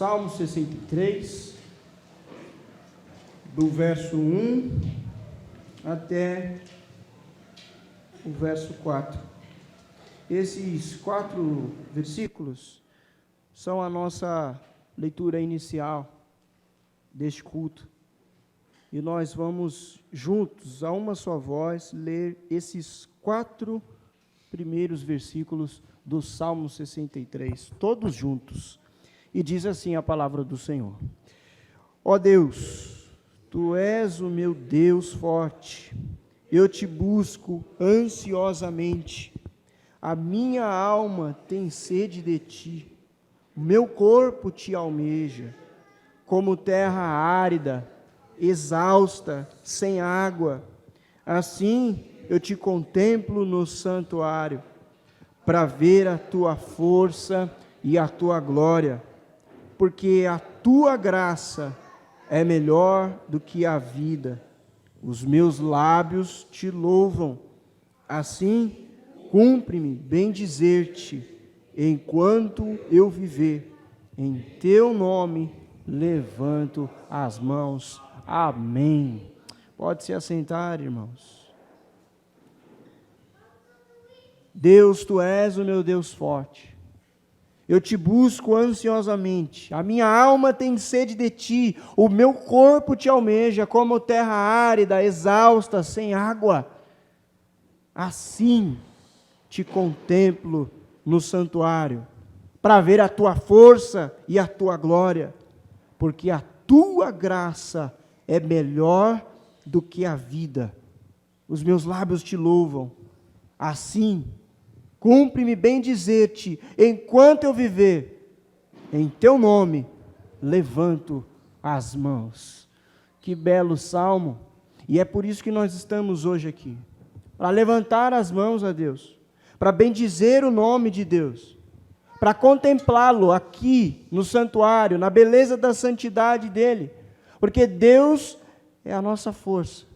Salmo 63, do verso 1 até o verso 4. Esses 4 versículos são a nossa leitura inicial deste culto. E nós vamos juntos, a uma só voz, ler esses 4 primeiros versículos do Salmo 63, todos juntos. E diz assim a palavra do Senhor: Ó Deus, Tu és o meu Deus forte, eu te busco ansiosamente, a minha alma tem sede de Ti, o meu corpo Te almeja, como terra árida, exausta, sem água. Assim eu Te contemplo no santuário, para ver a Tua força e a Tua glória, porque a Tua graça é melhor do que a vida. Os meus lábios Te louvam. Assim, cumpre-me bem dizer-Te, enquanto eu viver, em Teu nome levanto as mãos. Amém. Pode se assentar, irmãos. Deus, Tu és o meu Deus forte. Eu Te busco ansiosamente, a minha alma tem sede de Ti, o meu corpo Te almeja, como terra árida, exausta, sem água. Assim Te contemplo no santuário, para ver a Tua força e a Tua glória, porque a Tua graça é melhor do que a vida. Os meus lábios Te louvam. Assim, cumpre-me bem dizer-Te, enquanto eu viver, em Teu nome levanto as mãos. Que belo salmo! E é por isso que nós estamos hoje aqui, para levantar as mãos a Deus, para bendizer o nome de Deus, para contemplá-lo aqui no santuário, na beleza da santidade dEle, porque Deus é a nossa força,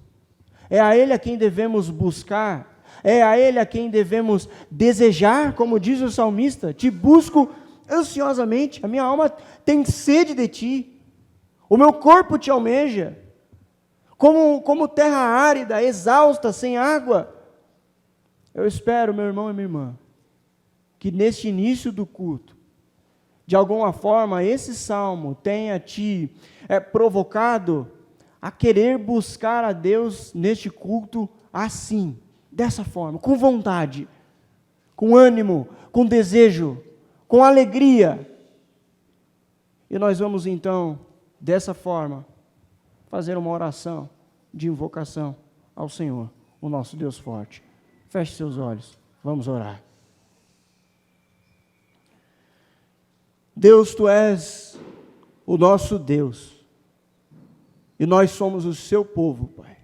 é a Ele a quem devemos buscar, é a Ele a quem devemos desejar, como diz o salmista: Te busco ansiosamente, a minha alma tem sede de Ti, o meu corpo Te almeja, como terra árida, exausta, sem água. Eu espero, meu irmão e minha irmã, que neste início do culto, de alguma forma, esse salmo tenha te provocado a querer buscar a Deus neste culto assim, dessa forma, com vontade, com ânimo, com desejo, com alegria. E nós vamos então, dessa forma, fazer uma oração de invocação ao Senhor, o nosso Deus forte. Feche seus olhos, vamos orar. Deus, Tu és o nosso Deus, e nós somos o Seu povo, Pai.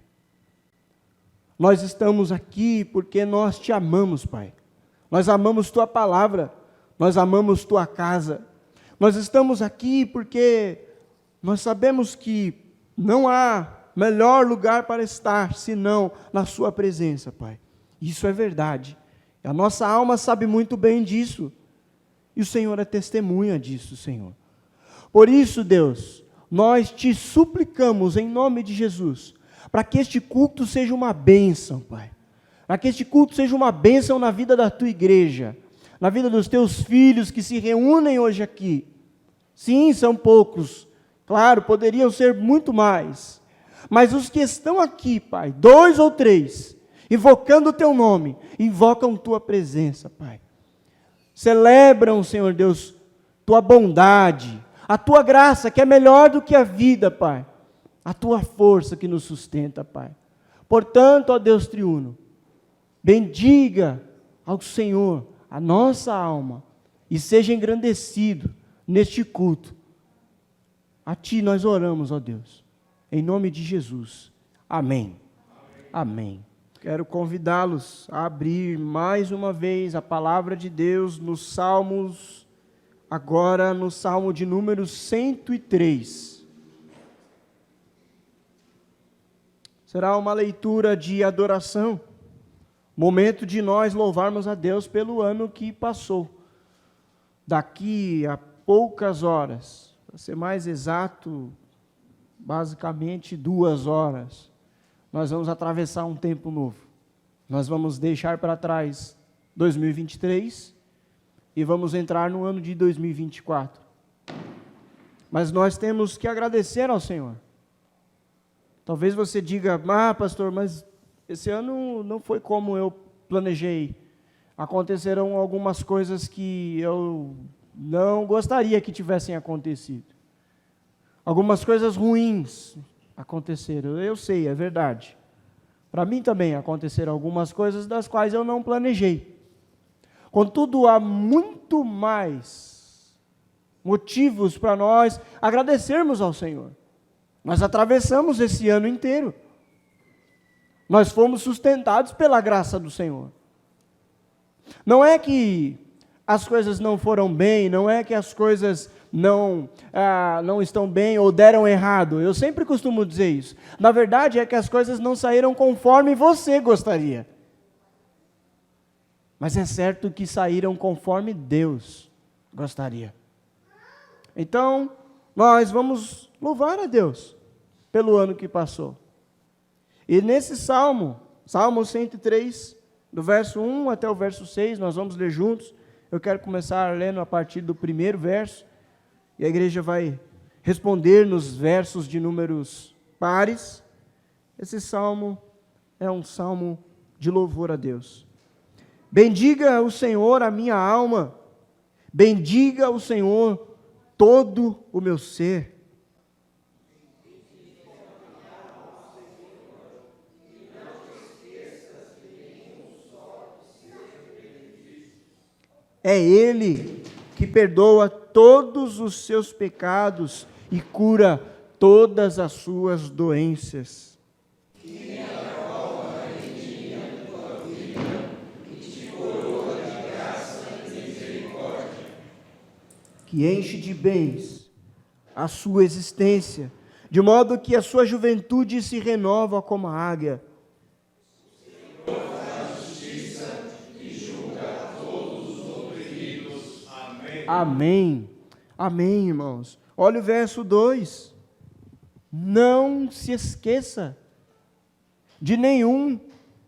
Nós estamos aqui porque nós Te amamos, Pai. Nós amamos Tua palavra, nós amamos Tua casa. Nós estamos aqui porque nós sabemos que não há melhor lugar para estar senão na Sua presença, Pai. Isso é verdade. A nossa alma sabe muito bem disso. E o Senhor é testemunha disso, Senhor. Por isso, Deus, nós Te suplicamos em nome de Jesus, para que este culto seja uma bênção, Pai. Para que este culto seja uma bênção na vida da Tua igreja, na vida dos Teus filhos que se reúnem hoje aqui. Sim, são poucos. Claro, poderiam ser muito mais. Mas os que estão aqui, Pai, 2 ou 3, invocando o Teu nome, invocam Tua presença, Pai. Celebram, Senhor Deus, Tua bondade, a Tua graça, que é melhor do que a vida, Pai. A Tua força que nos sustenta, Pai. Portanto, ó Deus triuno, bendiga ao Senhor a nossa alma e seja engrandecido neste culto. A Ti nós oramos, ó Deus, em nome de Jesus. Amém. Amém. Quero convidá-los a abrir mais uma vez a palavra de Deus nos Salmos, agora no Salmo de número 103. Será uma leitura de adoração, momento de nós louvarmos a Deus pelo ano que passou. Daqui a poucas horas, para ser mais exato, basicamente 2 horas, nós vamos atravessar um tempo novo. Nós vamos deixar para trás 2023 e vamos entrar no ano de 2024. Mas nós temos que agradecer ao Senhor. Talvez você diga, pastor, mas esse ano não foi como eu planejei. Aconteceram algumas coisas que eu não gostaria que tivessem acontecido. Algumas coisas ruins aconteceram, eu sei, é verdade. Para mim também aconteceram algumas coisas das quais eu não planejei. Contudo, há muito mais motivos para nós agradecermos ao Senhor. Nós atravessamos esse ano inteiro. Nós fomos sustentados pela graça do Senhor. Não é que as coisas não foram bem, não é que as coisas não estão bem ou deram errado. Eu sempre costumo dizer isso. Na verdade, é que as coisas não saíram conforme você gostaria. Mas é certo que saíram conforme Deus gostaria. Então, nós vamos louvar a Deus pelo ano que passou. E nesse Salmo 103, do verso 1 até o verso 6, nós vamos ler juntos. Eu quero começar lendo a partir do primeiro verso, e a igreja vai responder nos versos de números pares. Esse salmo é um salmo de louvor a Deus. Bendiga o Senhor a minha alma, bendiga o Senhor todo o meu ser. É Ele que perdoa todos os seus pecados e cura todas as suas doenças. Que enche de bens a sua existência, de modo que a sua juventude se renova como a águia. Amém. Amém, irmãos. Olha o verso 2. Não se esqueça de nenhum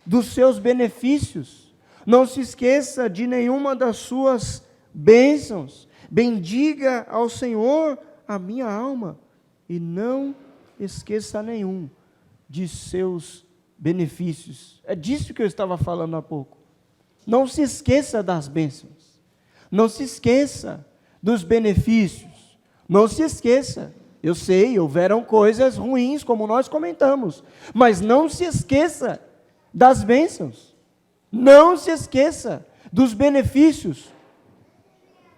dos seus benefícios. Não se esqueça de nenhuma das suas bênçãos. Bendiga ao Senhor a minha alma. E não esqueça nenhum de seus benefícios. É disso que eu estava falando há pouco. Não se esqueça das bênçãos. Não se esqueça dos benefícios. Não se esqueça. Eu sei, houveram coisas ruins, como nós comentamos. Mas não se esqueça das bênçãos. Não se esqueça dos benefícios.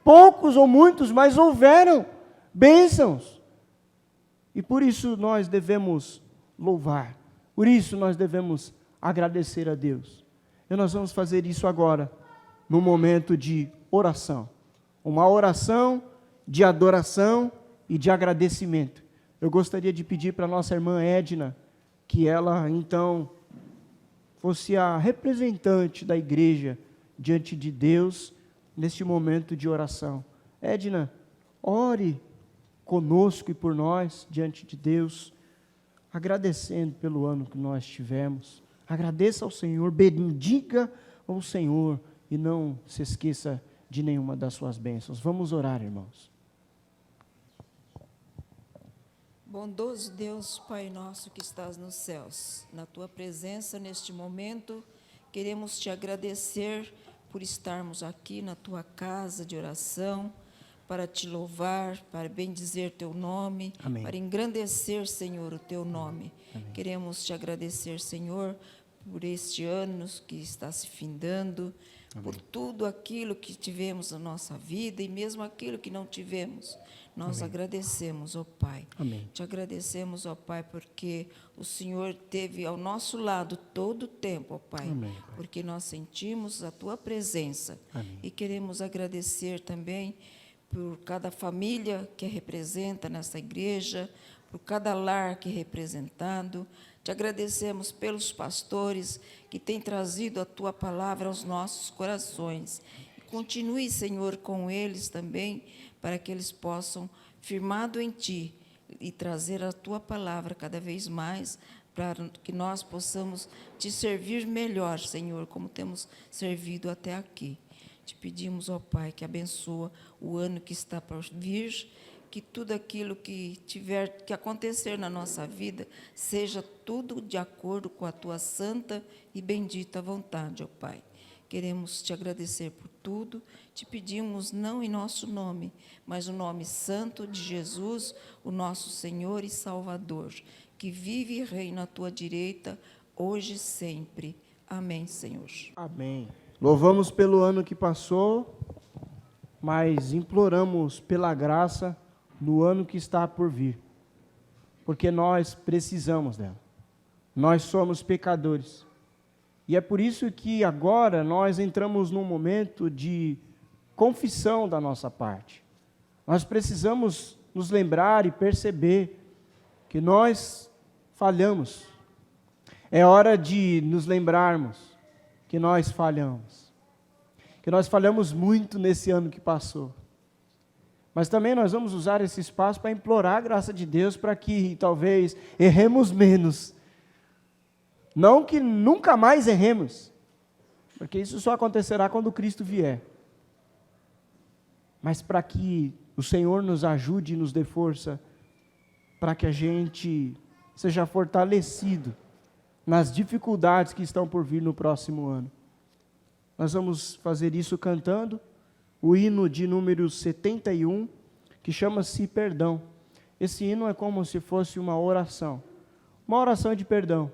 Poucos ou muitos, mas houveram bênçãos. E por isso nós devemos louvar. Por isso nós devemos agradecer a Deus. E nós vamos fazer isso agora, no momento de oração. Uma oração de adoração e de agradecimento. Eu gostaria de pedir para a nossa irmã Edna, que ela então fosse a representante da igreja diante de Deus neste momento de oração. Edna, ore conosco e por nós diante de Deus, agradecendo pelo ano que nós tivemos. Agradeça ao Senhor, bendiga ao Senhor e não se esqueça de nenhuma das suas bênçãos. Vamos orar, irmãos. Bondoso Deus, Pai nosso que estás nos céus, na Tua presença neste momento, queremos Te agradecer por estarmos aqui na Tua casa de oração, para Te louvar, para bendizer Teu nome, Amém. Para engrandecer, Senhor, o Teu nome. Amém. Queremos Te agradecer, Senhor, por este ano que está se findando, Amém. Por tudo aquilo que tivemos na nossa vida e mesmo aquilo que não tivemos. Nós Amém. agradecemos, ó Pai. Amém. Te agradecemos, ó Pai, porque o Senhor esteve ao nosso lado todo o tempo, ó Pai. Amém, Pai. Porque nós sentimos a Tua presença. Amém. E queremos agradecer também por cada família que representa nessa igreja, por cada lar que é representado. Te agradecemos pelos pastores que têm trazido a Tua palavra aos nossos corações. E continue, Senhor, com eles também, para que eles possam firmado em Ti, e trazer a Tua palavra cada vez mais, para que nós possamos Te servir melhor, Senhor, como temos servido até aqui. Te pedimos, ó Pai, que abençoa o ano que está por vir, que tudo aquilo que tiver que acontecer na nossa vida, seja tudo de acordo com a Tua santa e bendita vontade, ó Pai. Queremos Te agradecer por tudo, te pedimos não em nosso nome, mas no nome santo de Jesus, o nosso Senhor e Salvador, que vive e reina à Tua direita, hoje e sempre. Amém, Senhor. Amém. Louvamos pelo ano que passou, mas imploramos pela graça no ano que está por vir, porque nós precisamos dela. Nós somos pecadores. E é por isso que agora nós entramos num momento de confissão da nossa parte. Nós precisamos nos lembrar e perceber que nós falhamos. É hora de nos lembrarmos que nós falhamos. Que nós falhamos muito nesse ano que passou. Mas também nós vamos usar esse espaço para implorar a graça de Deus para que talvez erremos menos. Não que nunca mais erremos, porque isso só acontecerá quando Cristo vier. Mas para que o Senhor nos ajude e nos dê força, para que a gente seja fortalecido nas dificuldades que estão por vir no próximo ano. Nós vamos fazer isso cantando o hino de número 71, que chama-se Perdão. Esse hino é como se fosse uma oração de perdão,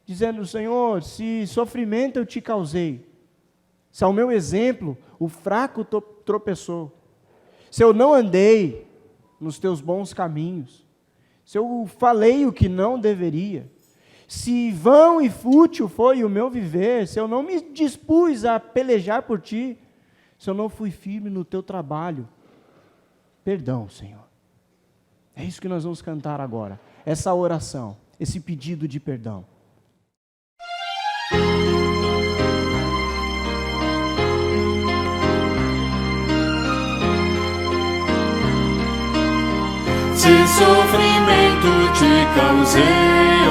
dizendo: Senhor, se sofrimento eu te causei, se ao meu exemplo o fraco tropeçou, se eu não andei nos teus bons caminhos, se eu falei o que não deveria, se vão e fútil foi o meu viver, se eu não me dispus a pelejar por ti, se eu não fui firme no teu trabalho, perdão, Senhor. É isso que nós vamos cantar agora, essa oração, esse pedido de perdão. Se sofrimento te causei,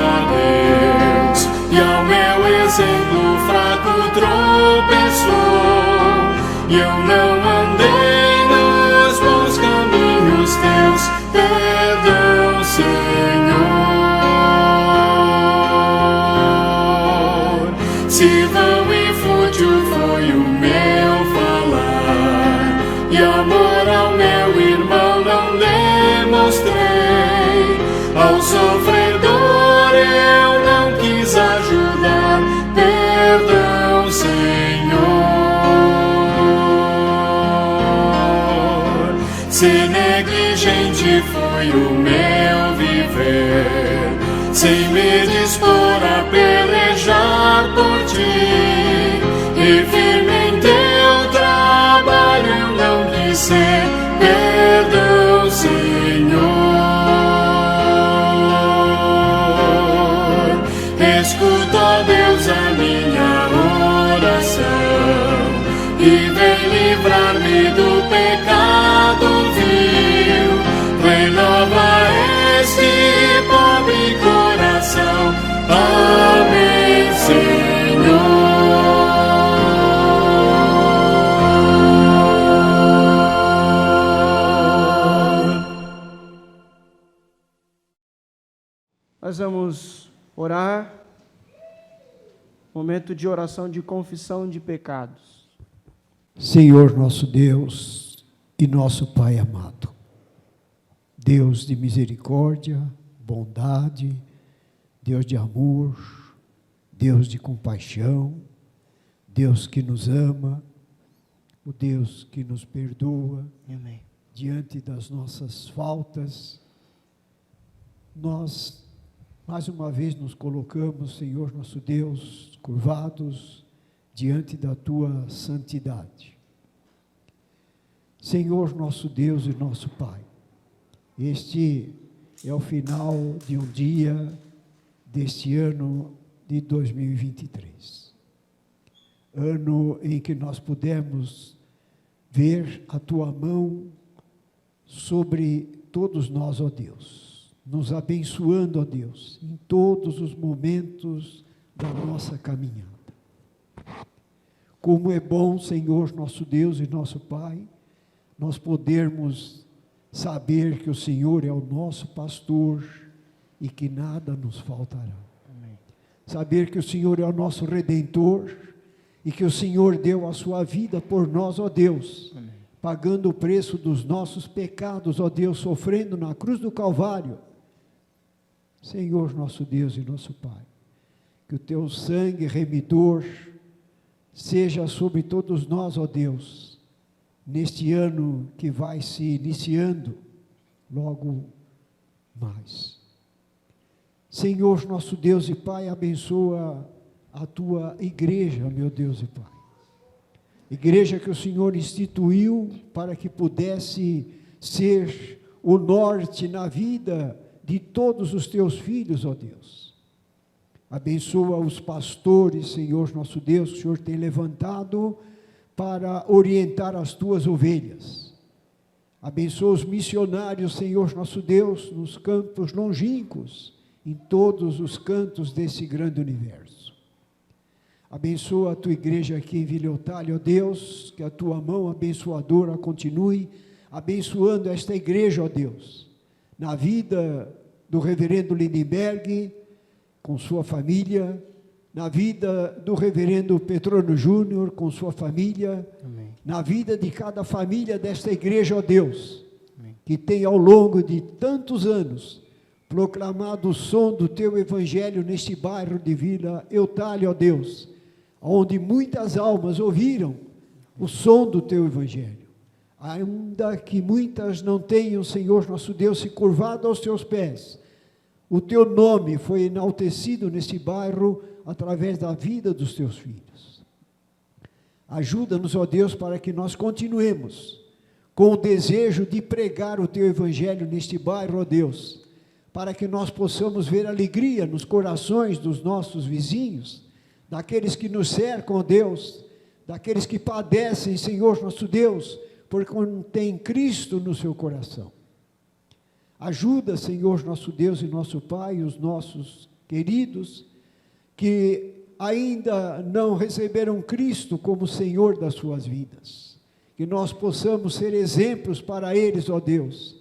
ó Deus, e ao meu exemplo fraco tropeçou, e eu não andei nos bons caminhos teus, perdão, Senhor. Se vão e fútil foi o meu falar, e amor ao meu irmão não demonstrei, ao sofredor eu não quis ajudar, perdão, Senhor. Se negligente foi o meu viver, sem me dispor a pelejar por ti, e firme em teu trabalho eu não quis ser, perdão, Senhor. Escuta, ó Deus, a minha oração, e vem livrar-me do pecado vil, renova este pobre coração, amém, Senhor. Nós vamos orar, momento de oração de confissão de pecados. Senhor nosso Deus e nosso Pai amado, Deus de misericórdia, bondade, Deus de amor, Deus de compaixão, Deus que nos ama, o Deus que nos perdoa. Amém. Diante das nossas faltas, nós mais uma vez nos colocamos, Senhor nosso Deus, curvados diante da Tua santidade. Senhor nosso Deus e nosso Pai, este é o final de um dia deste ano de 2023. Ano em que nós pudemos ver a Tua mão sobre todos nós, ó Deus, nos abençoando, ó Deus, em todos os momentos da nossa caminhada. Como é bom, Senhor, nosso Deus e nosso Pai, nós podermos saber que o Senhor é o nosso pastor e que nada nos faltará. Amém. Saber que o Senhor é o nosso Redentor e que o Senhor deu a sua vida por nós, ó Deus, Amém. pagando o preço dos nossos pecados, ó Deus, sofrendo na cruz do Calvário. Senhor, nosso Deus e nosso Pai, que o teu sangue remidor seja sobre todos nós, ó Deus, neste ano que vai se iniciando logo mais. Senhor, nosso Deus e Pai, abençoa a tua igreja, meu Deus e Pai. Igreja que o Senhor instituiu para que pudesse ser o norte na vida de todos os teus filhos, ó Deus. Abençoa os pastores, Senhor, nosso Deus, que o Senhor tem levantado para orientar as tuas ovelhas. Abençoa os missionários, Senhor, nosso Deus, nos campos longínquos, em todos os cantos desse grande universo. Abençoa a tua igreja aqui em Vila Eutália, ó Deus, que a tua mão abençoadora continue abençoando esta igreja, ó Deus, na vida do reverendo Lindenberg, com sua família, na vida do reverendo Petrono Júnior, com sua família, Amém. na vida de cada família desta igreja, ó Deus, Amém. que tem ao longo de tantos anos proclamado o som do teu evangelho neste bairro de Vila Eutália, ó Deus, onde muitas almas ouviram o som do teu evangelho, ainda que muitas não tenham, Senhor nosso Deus, se curvado aos teus pés. O teu nome foi enaltecido neste bairro através da vida dos teus filhos. Ajuda-nos, ó Deus, para que nós continuemos com o desejo de pregar o teu evangelho neste bairro, ó Deus, para que nós possamos ver alegria nos corações dos nossos vizinhos, daqueles que nos cercam, ó Deus, daqueles que padecem, Senhor nosso Deus, porque não tem Cristo no seu coração. Ajuda, Senhor, nosso Deus e nosso Pai, os nossos queridos, que ainda não receberam Cristo como Senhor das suas vidas. Que nós possamos ser exemplos para eles, ó Deus.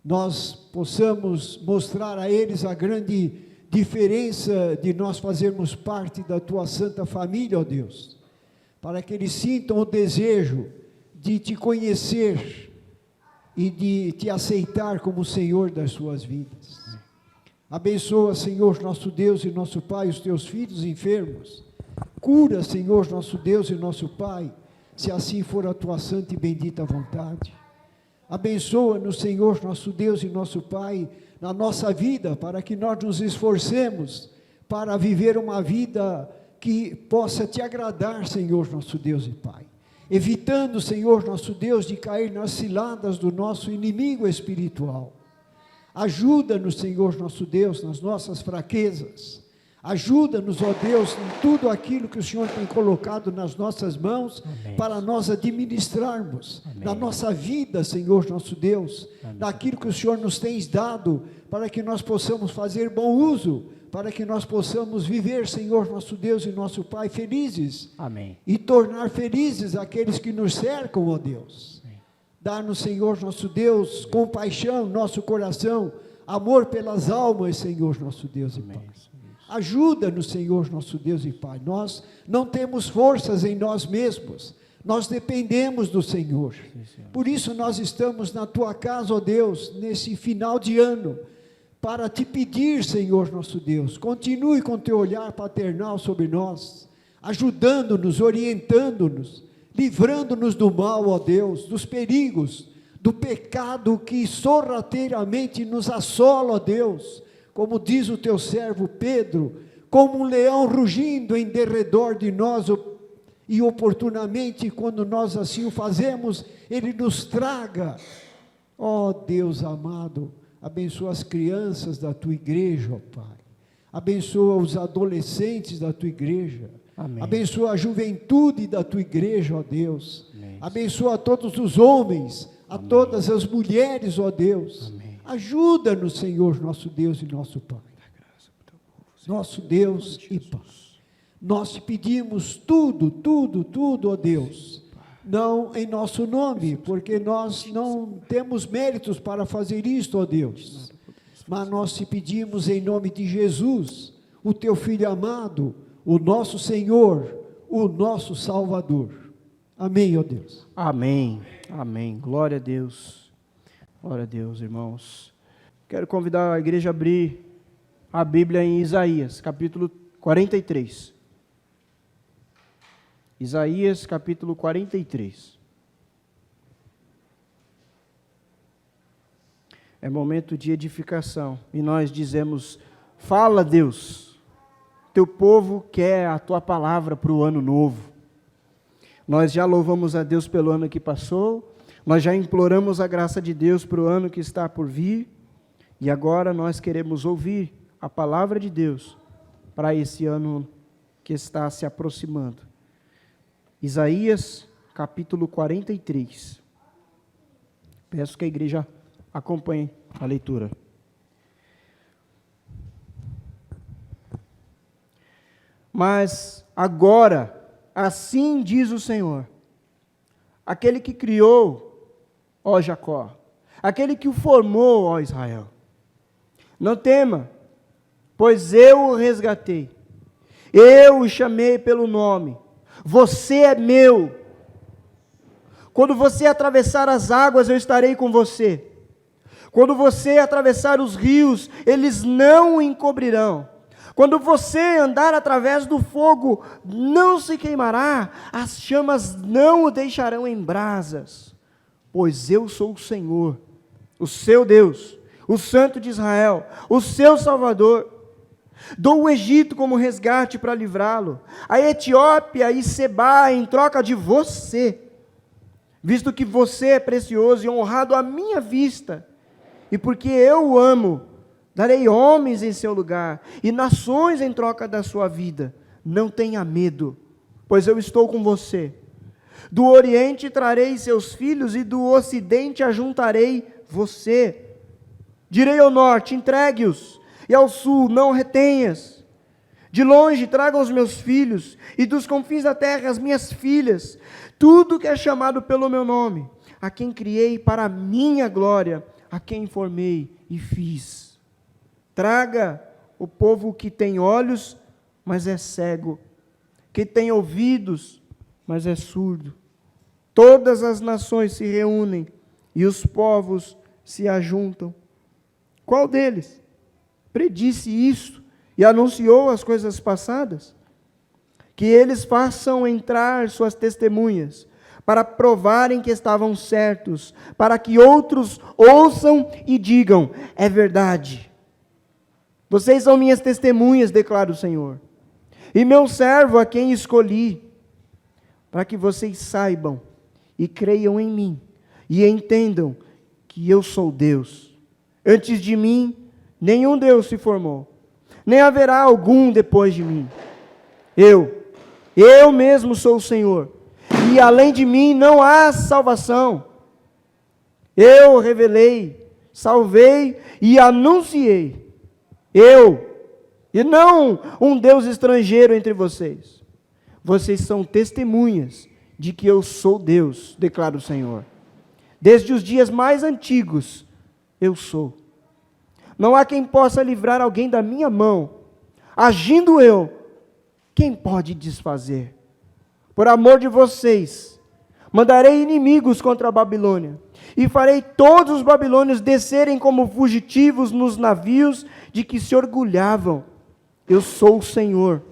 Nós possamos mostrar a eles a grande diferença de nós fazermos parte da tua santa família, ó Deus. Para que eles sintam o desejo de te conhecer e de te aceitar como Senhor das suas vidas. Abençoa, Senhor, nosso Deus e nosso Pai, os teus filhos enfermos. Cura, Senhor, nosso Deus e nosso Pai, se assim for a tua santa e bendita vontade. Abençoa-nos, Senhor, nosso Deus e nosso Pai, na nossa vida, para que nós nos esforcemos para viver uma vida que possa te agradar, Senhor, nosso Deus e Pai. Evitando, Senhor, nosso Deus, de cair nas ciladas do nosso inimigo espiritual. Ajuda-nos, Senhor, nosso Deus, nas nossas fraquezas. Ajuda-nos, ó Deus, em tudo aquilo que o Senhor tem colocado nas nossas mãos, Amém, para nós administrarmos, Amém, na nossa vida, Senhor, nosso Deus, Amém, daquilo que o Senhor nos tem dado, para que nós possamos fazer bom uso, para que nós possamos viver, Senhor, nosso Deus e nosso Pai, felizes. Amém. E tornar felizes aqueles que nos cercam, ó Deus. Dá-nos, Senhor, nosso Deus, compaixão, nosso coração, amor pelas almas, Senhor, nosso Deus e Pai. Ajuda-nos, Senhor, nosso Deus e Pai. Nós não temos forças em nós mesmos, nós dependemos do Senhor. Por isso nós estamos na tua casa, ó Deus, nesse final de ano, para te pedir, Senhor, nosso Deus, continue com teu olhar paternal sobre nós, ajudando-nos, orientando-nos, livrando-nos do mal, ó Deus, dos perigos, do pecado que sorrateiramente nos assola, ó Deus, como diz o teu servo Pedro, como um leão rugindo em derredor de nós, e oportunamente, quando nós assim o fazemos, ele nos traga. Ó Deus amado, abençoa as crianças da tua igreja, ó Pai, abençoa os adolescentes da tua igreja, Amém, abençoa a juventude da tua igreja, ó Deus, Amém, abençoa a todos os homens, a Amém, todas as mulheres, ó Deus, Amém, Ajuda-nos, Senhor, nosso Deus e nosso Pai. Nosso Deus e Pai. Nós te pedimos tudo, ó Deus. Não em nosso nome, porque nós não temos méritos para fazer isto, ó Deus. Mas nós te pedimos em nome de Jesus, o teu Filho amado, o nosso Senhor, o nosso Salvador. Amém, ó Deus. Amém, amém. Glória a Deus. Glória a Deus, irmãos. Quero convidar a igreja a abrir a Bíblia em Isaías, capítulo 43. Isaías, capítulo 43. É momento de edificação. E nós dizemos, fala, Deus. Teu povo quer a tua palavra para o ano novo. Nós já louvamos a Deus pelo ano que passou. Nós já imploramos a graça de Deus para o ano que está por vir. E agora nós queremos ouvir a palavra de Deus para esse ano que está se aproximando. Isaías, capítulo 43. Peço que a igreja acompanhe a leitura. Mas agora, assim diz o Senhor, aquele que criou, ó Jacó, aquele que o formou, ó Israel. Não tema, pois eu o resgatei, eu o chamei pelo nome, você é meu. Quando você atravessar as águas, eu estarei com você. Quando você atravessar os rios, eles não o encobrirão. Quando você andar através do fogo, não se queimará, as chamas não o deixarão em brasas. Pois eu sou o Senhor, o seu Deus, o Santo de Israel, o seu Salvador. Dou o Egito como resgate para livrá-lo, a Etiópia e Sebá em troca de você, visto que você é precioso e honrado à minha vista, e porque eu o amo, darei homens em seu lugar, e nações em troca da sua vida. Não tenha medo, pois eu estou com você. Do Oriente trarei seus filhos, e do Ocidente ajuntarei você. Direi ao Norte, entregue-os, e ao Sul, não retenhas. De longe tragam os meus filhos, e dos confins da terra as minhas filhas, tudo que é chamado pelo meu nome, a quem criei para a minha glória, a quem formei e fiz. Traga o povo que tem olhos, mas é cego, que tem ouvidos, mas é surdo. Todas as nações se reúnem, e os povos se ajuntam. Qual deles predisse isso e anunciou as coisas passadas? Que eles façam entrar suas testemunhas, para provarem que estavam certos, para que outros ouçam e digam, é verdade. Vocês são minhas testemunhas, declara o Senhor, e meu servo a quem escolhi, para que vocês saibam e creiam em mim, e entendam que eu sou Deus. Antes de mim, nenhum Deus se formou, nem haverá algum depois de mim. Eu mesmo sou o Senhor, e além de mim não há salvação. Eu revelei, salvei e anunciei. E não um Deus estrangeiro entre vocês. Vocês são testemunhas de que eu sou Deus, declara o Senhor. Desde os dias mais antigos, eu sou. Não há quem possa livrar alguém da minha mão. Agindo eu, quem pode desfazer? Por amor de vocês, mandarei inimigos contra a Babilônia, e farei todos os babilônios descerem como fugitivos nos navios de que se orgulhavam. Eu sou o Senhor,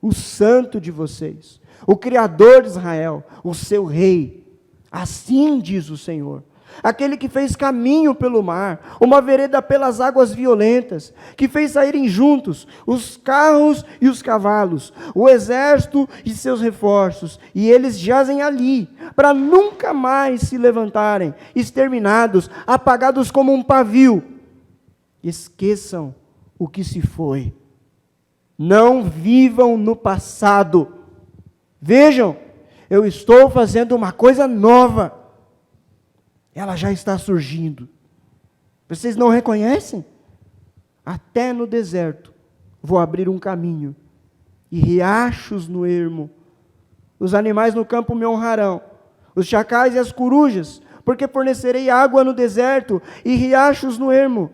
o Santo de vocês, o Criador de Israel, o seu Rei. Assim diz o Senhor, aquele que fez caminho pelo mar, uma vereda pelas águas violentas, que fez saírem juntos os carros e os cavalos, o exército e seus reforços, e eles jazem ali, para nunca mais se levantarem, exterminados, apagados como um pavio. Esqueçam o que se foi. Não vivam no passado. Vejam, eu estou fazendo uma coisa nova. Ela já está surgindo. Vocês não reconhecem? Até no deserto vou abrir um caminho, e riachos no ermo. Os animais no campo me honrarão, os chacais e as corujas, porque fornecerei água no deserto e riachos no ermo,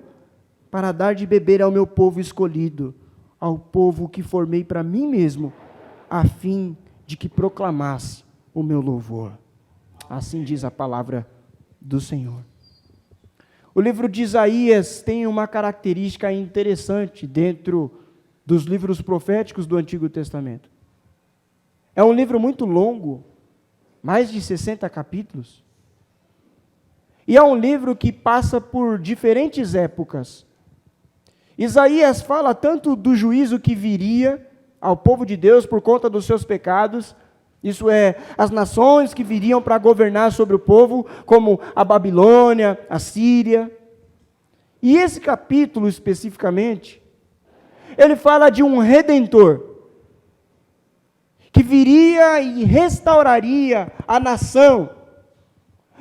para dar de beber ao meu povo escolhido, ao povo que formei para mim mesmo, a fim de que proclamasse o meu louvor. Assim diz a palavra do Senhor. O livro de Isaías tem uma característica interessante dentro dos livros proféticos do Antigo Testamento. É um livro muito longo, mais de 60 capítulos. E é um livro que passa por diferentes épocas. Isaías fala tanto do juízo que viria ao povo de Deus por conta dos seus pecados, isso é, as nações que viriam para governar sobre o povo, como a Babilônia, a Síria. E esse capítulo especificamente, ele fala de um redentor, que viria e restauraria a nação,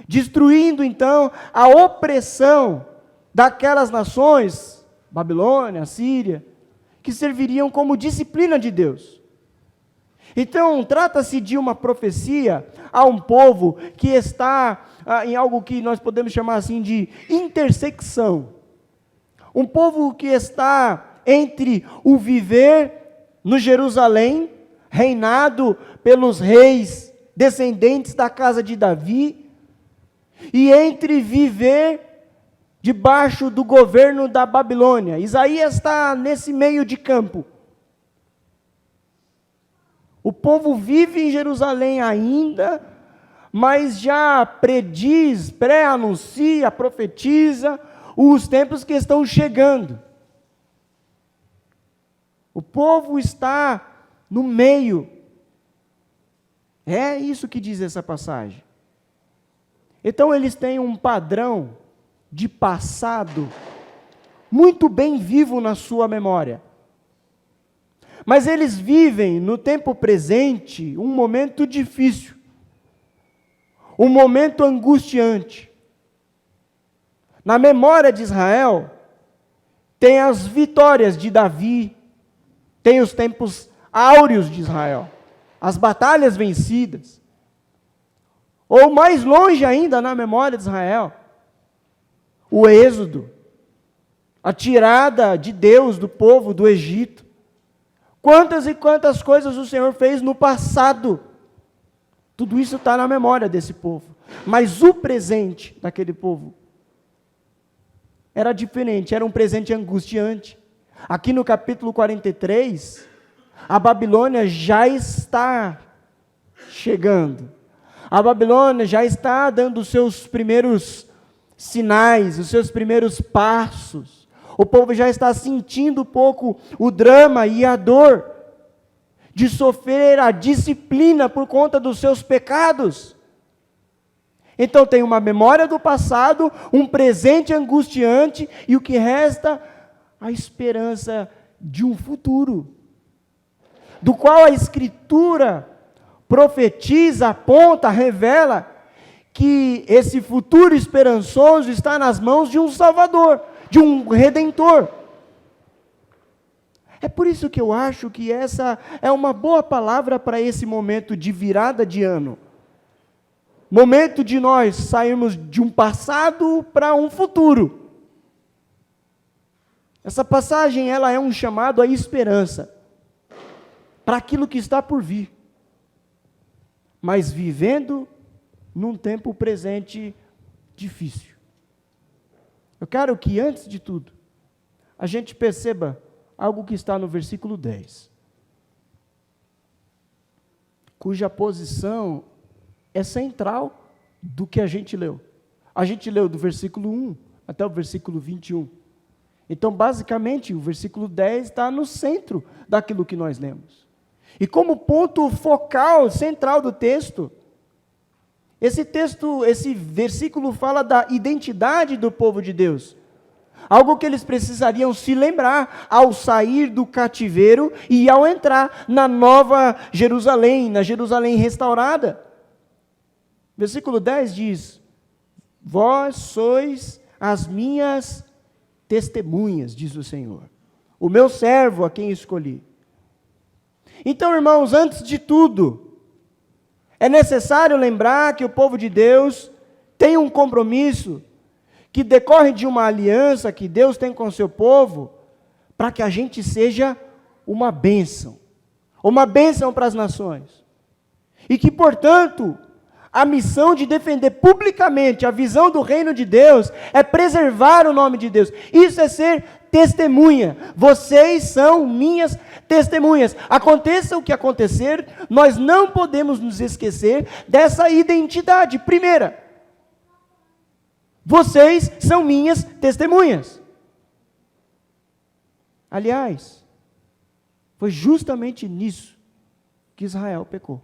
destruindo então a opressão daquelas nações, Babilônia, Síria, que serviriam como disciplina de Deus. Então, trata-se de uma profecia a um povo que está em algo que nós podemos chamar assim de intersecção. Um povo que está entre o viver no Jerusalém, reinado pelos reis descendentes da casa de Davi, e entre viver debaixo do governo da Babilônia. Isaías está nesse meio de campo. O povo vive em Jerusalém ainda, mas já prediz, pré-anuncia, profetiza os tempos que estão chegando. O povo está no meio. É isso que diz essa passagem. Então eles têm um padrão de passado muito bem vivo na sua memória. Mas eles vivem no tempo presente um momento difícil, um momento angustiante. Na memória de Israel, tem as vitórias de Davi, tem os tempos áureos de Israel, as batalhas vencidas. Ou mais longe ainda na memória de Israel, o êxodo, a tirada de Deus do povo do Egito. Quantas e quantas coisas o Senhor fez no passado. Tudo isso está na memória desse povo. Mas o presente daquele povo era diferente, era um presente angustiante. Aqui no capítulo 43, a Babilônia já está chegando. A Babilônia já está dando os seus primeiros sinais, os seus primeiros passos. O povo já está sentindo um pouco o drama e a dor de sofrer a disciplina por conta dos seus pecados. Então tem uma memória do passado, um presente angustiante e o que resta, a esperança de um futuro, do qual a Escritura profetiza, aponta, revela que esse futuro esperançoso está nas mãos de um Salvador, de um Redentor. É por isso que eu acho que essa é uma boa palavra para esse momento de virada de ano. Momento de nós sairmos de um passado para um futuro. Essa passagem, ela é um chamado à esperança, para aquilo que está por vir. Mas vivendo num tempo presente difícil. Eu quero que, antes de tudo, a gente perceba algo que está no versículo 10, cuja posição é central do que a gente leu. A gente leu do versículo 1 até o versículo 21. Então, basicamente, o versículo 10 está no centro daquilo que nós lemos. E como ponto focal, central do texto, esse versículo fala da identidade do povo de Deus. Algo que eles precisariam se lembrar ao sair do cativeiro e ao entrar na nova Jerusalém, na Jerusalém restaurada. Versículo 10 diz: vós sois as minhas testemunhas, diz o Senhor, o meu servo a quem escolhi. Então, irmãos, antes de tudo, é necessário lembrar que o povo de Deus tem um compromisso que decorre de uma aliança que Deus tem com o seu povo, para que a gente seja uma bênção para as nações. E que, portanto, a missão de defender publicamente a visão do reino de Deus é preservar o nome de Deus. Isso é ser testemunha. Vocês são minhas testemunhas. Aconteça o que acontecer, nós não podemos nos esquecer dessa identidade. Primeira, vocês são minhas testemunhas. Aliás, foi justamente nisso que Israel pecou.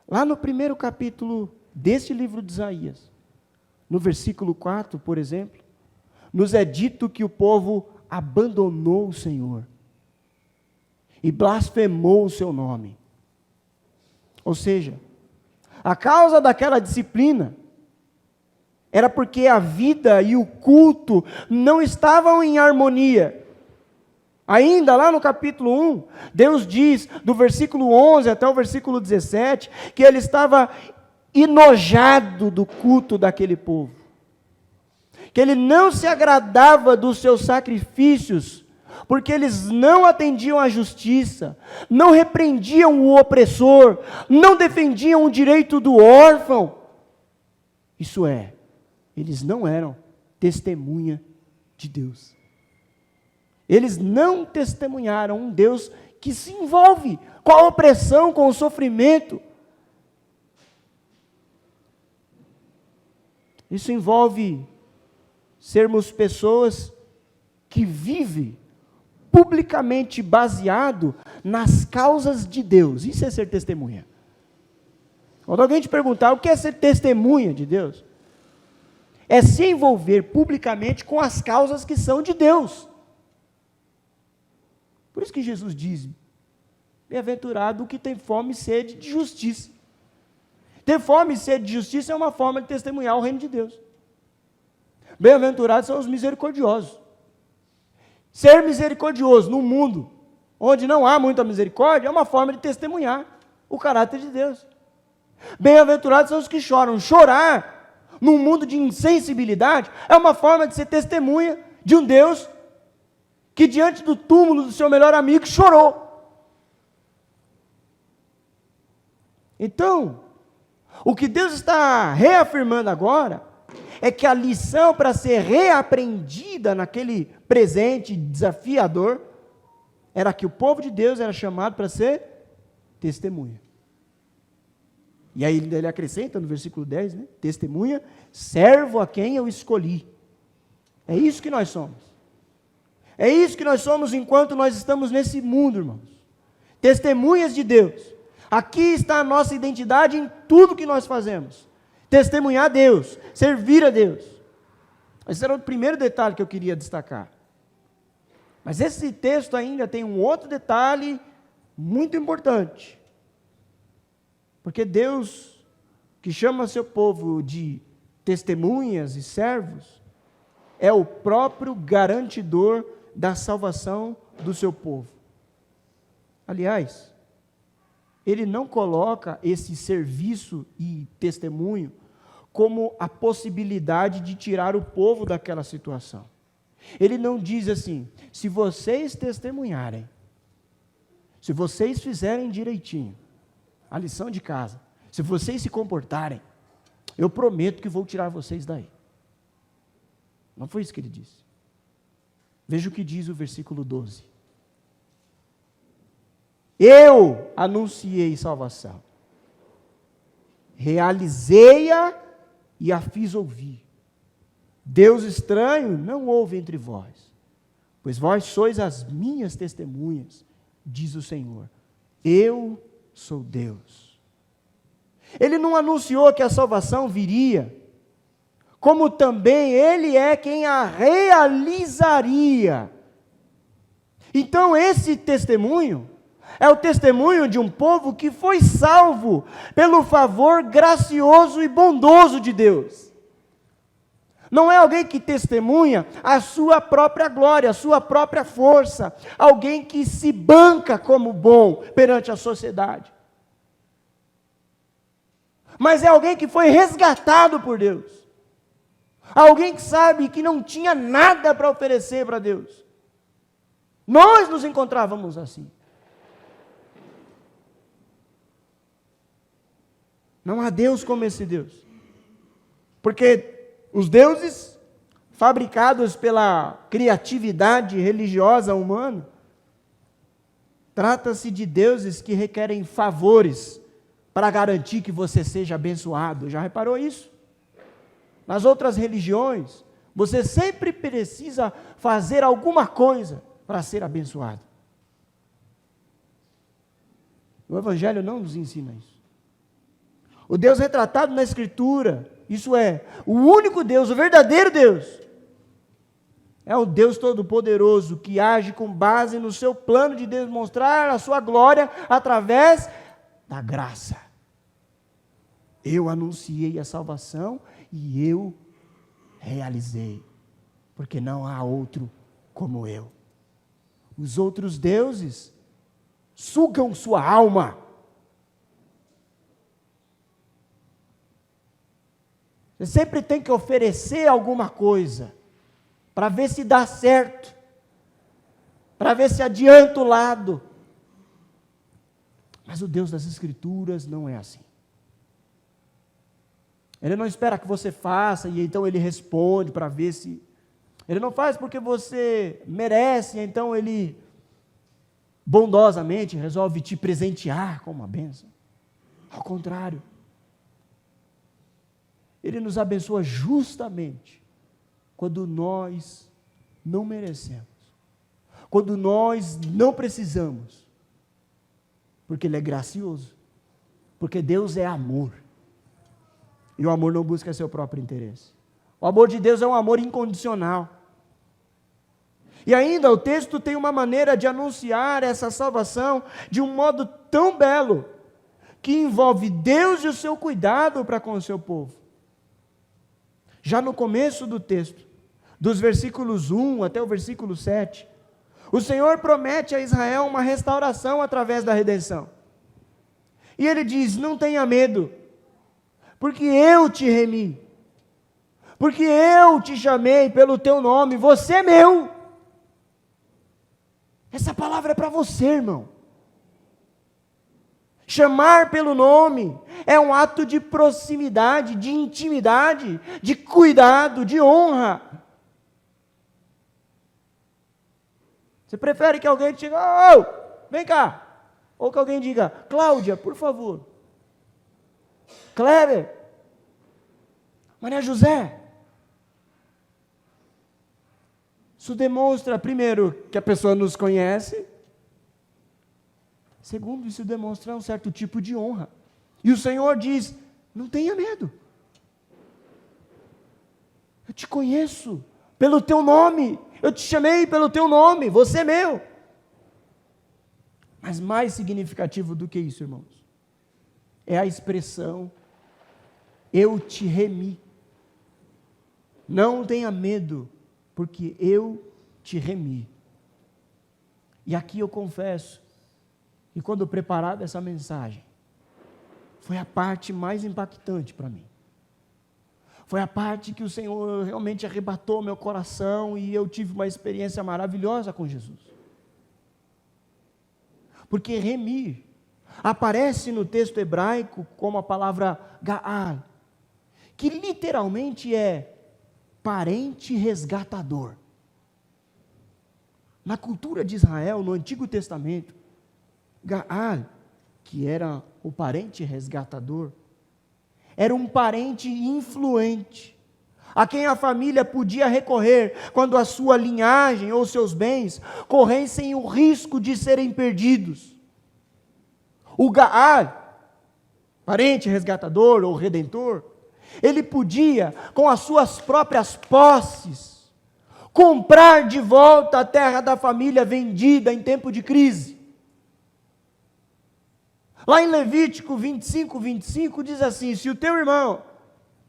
Lá no primeiro capítulo deste livro de Isaías, no versículo 4, por exemplo, nos é dito que o povo abandonou o Senhor e blasfemou o seu nome. Ou seja, a causa daquela disciplina era porque a vida e o culto não estavam em harmonia. Ainda lá no capítulo 1, Deus diz, do versículo 11 até o versículo 17, que ele estava enojado do culto daquele povo. Que ele não se agradava dos seus sacrifícios, porque eles não atendiam à justiça, não repreendiam o opressor, não defendiam o direito do órfão. Isso é, eles não eram testemunha de Deus. Eles não testemunharam um Deus que se envolve com a opressão, com o sofrimento. Isso envolve sermos pessoas que vivem publicamente baseado nas causas de Deus. Isso é ser testemunha. Quando alguém te perguntar o que é ser testemunha de Deus, é se envolver publicamente com as causas que são de Deus. Por isso que Jesus diz, bem-aventurado o que tem fome e sede de justiça. Ter fome e sede de justiça é uma forma de testemunhar o reino de Deus. Bem-aventurados são os misericordiosos. Ser misericordioso num mundo onde não há muita misericórdia é uma forma de testemunhar o caráter de Deus. Bem-aventurados são os que choram. Chorar num mundo de insensibilidade é uma forma de ser testemunha de um Deus que diante do túmulo do seu melhor amigo chorou. Então, o que Deus está reafirmando agora é que a lição para ser reaprendida naquele presente desafiador era que o povo de Deus era chamado para ser testemunha. E aí ele acrescenta no versículo 10, né? Testemunha, servo a quem eu escolhi. É isso que nós somos. É isso que nós somos enquanto nós estamos nesse mundo, irmãos. Testemunhas de Deus. Aqui está a nossa identidade em tudo que nós fazemos. Testemunhar a Deus, servir a Deus. Esse era o primeiro detalhe que eu queria destacar. Mas esse texto ainda tem um outro detalhe muito importante. Porque Deus, que chama seu povo de testemunhas e servos, é o próprio garantidor da salvação do seu povo. Aliás, ele não coloca esse serviço e testemunho como a possibilidade de tirar o povo daquela situação. Ele não diz assim, se vocês testemunharem, se vocês fizerem direitinho a lição de casa, se vocês se comportarem, eu prometo que vou tirar vocês daí. Não foi isso que ele disse. Veja o que diz o versículo 12. Eu anunciei salvação, realizei-a e a fiz ouvir. Deus estranho não houve entre vós, pois vós sois as minhas testemunhas, diz o Senhor. Eu sou Deus. Ele não anunciou que a salvação viria, como também Ele é quem a realizaria. Então esse testemunho é o testemunho de um povo que foi salvo pelo favor gracioso e bondoso de Deus. Não é alguém que testemunha a sua própria glória, a sua própria força. Alguém que se banca como bom perante a sociedade. Mas é alguém que foi resgatado por Deus. Alguém que sabe que não tinha nada para oferecer para Deus. Nós nos encontrávamos assim. Não há Deus como esse Deus. Porque os deuses fabricados pela criatividade religiosa humana, trata-se de deuses que requerem favores para garantir que você seja abençoado. Já reparou isso? Nas outras religiões, você sempre precisa fazer alguma coisa para ser abençoado. O Evangelho não nos ensina isso. O Deus retratado na Escritura, isso é, o único Deus, o verdadeiro Deus, é o Deus Todo-Poderoso que age com base no seu plano de demonstrar a sua glória através da graça. Eu anunciei a salvação e eu realizei, porque não há outro como eu. Os outros deuses sugam sua alma. Você sempre tem que oferecer alguma coisa, para ver se dá certo, para ver se adianta o lado. Mas o Deus das Escrituras não é assim. Ele não espera que você faça e então Ele responde para ver se... Ele não faz porque você merece, então Ele bondosamente resolve te presentear com uma bênção. Ao contrário. Ele nos abençoa justamente quando nós não merecemos, quando nós não precisamos, porque Ele é gracioso, porque Deus é amor, e o amor não busca seu próprio interesse. O amor de Deus é um amor incondicional. E ainda o texto tem uma maneira de anunciar essa salvação de um modo tão belo, que envolve Deus e o seu cuidado para com o seu povo. Já no começo do texto, dos versículos 1 até o versículo 7, o Senhor promete a Israel uma restauração através da redenção. E Ele diz: não tenha medo, porque eu te remi, porque eu te chamei pelo teu nome, você é meu. Essa palavra é para você, irmão. Chamar pelo nome é um ato de proximidade, de intimidade, de cuidado, de honra. Você prefere que alguém te diga: oh, vem cá, ou que alguém diga: Cláudia, por favor, Kleber, Maria José? Isso demonstra, primeiro, que a pessoa nos conhece. Segundo, isso demonstra um certo tipo de honra. E o Senhor diz: não tenha medo. Eu te conheço pelo teu nome. Eu te chamei pelo teu nome. Você é meu. Mas mais significativo do que isso, irmãos, é a expressão: eu te remi. Não tenha medo, porque eu te remi. E aqui eu confesso, e quando preparava essa mensagem, foi a parte mais impactante para mim. Foi a parte que o Senhor realmente arrebatou meu coração e eu tive uma experiência maravilhosa com Jesus. Porque remir aparece no texto hebraico como a palavra Gaal, que literalmente é parente resgatador. Na cultura de Israel, no Antigo Testamento, Gaal, que era o parente resgatador, era um parente influente, a quem a família podia recorrer quando a sua linhagem ou seus bens corressem o risco de serem perdidos. O Gaal, parente resgatador ou redentor, ele podia, com as suas próprias posses, comprar de volta a terra da família vendida em tempo de crise. Lá em Levítico 25, 25 diz assim: se o teu irmão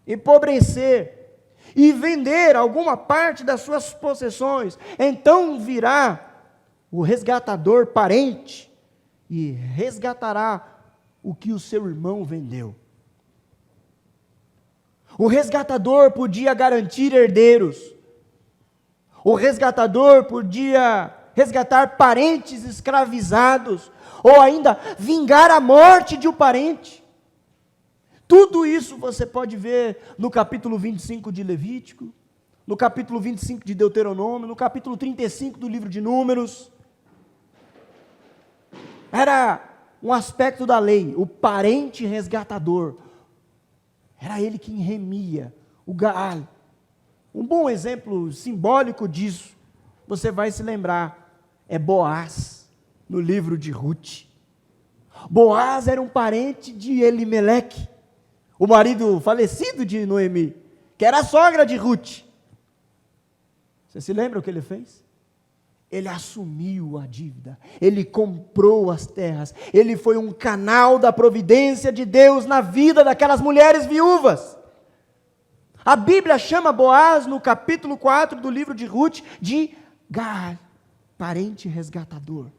empobrecer e vender alguma parte das suas possessões, então virá o resgatador parente e resgatará o que o seu irmão vendeu. O resgatador podia garantir herdeiros. O resgatador podia resgatar parentes escravizados, ou ainda vingar a morte de um parente. Tudo isso você pode ver no capítulo 25 de Levítico, no capítulo 25 de Deuteronômio, no capítulo 35 do livro de Números. Era um aspecto da lei, o parente resgatador. Era ele quem remia o Gaal. Um bom exemplo simbólico disso, você vai se lembrar, é Boaz, no livro de Ruth. Boaz era um parente de Elimeleque, o marido falecido de Noemi, que era a sogra de Ruth. Você se lembra o que ele fez? Ele assumiu a dívida, ele comprou as terras, ele foi um canal da providência de Deus na vida daquelas mulheres viúvas. A Bíblia chama Boaz, no capítulo 4 do livro de Ruth, de Gaal, parente resgatador.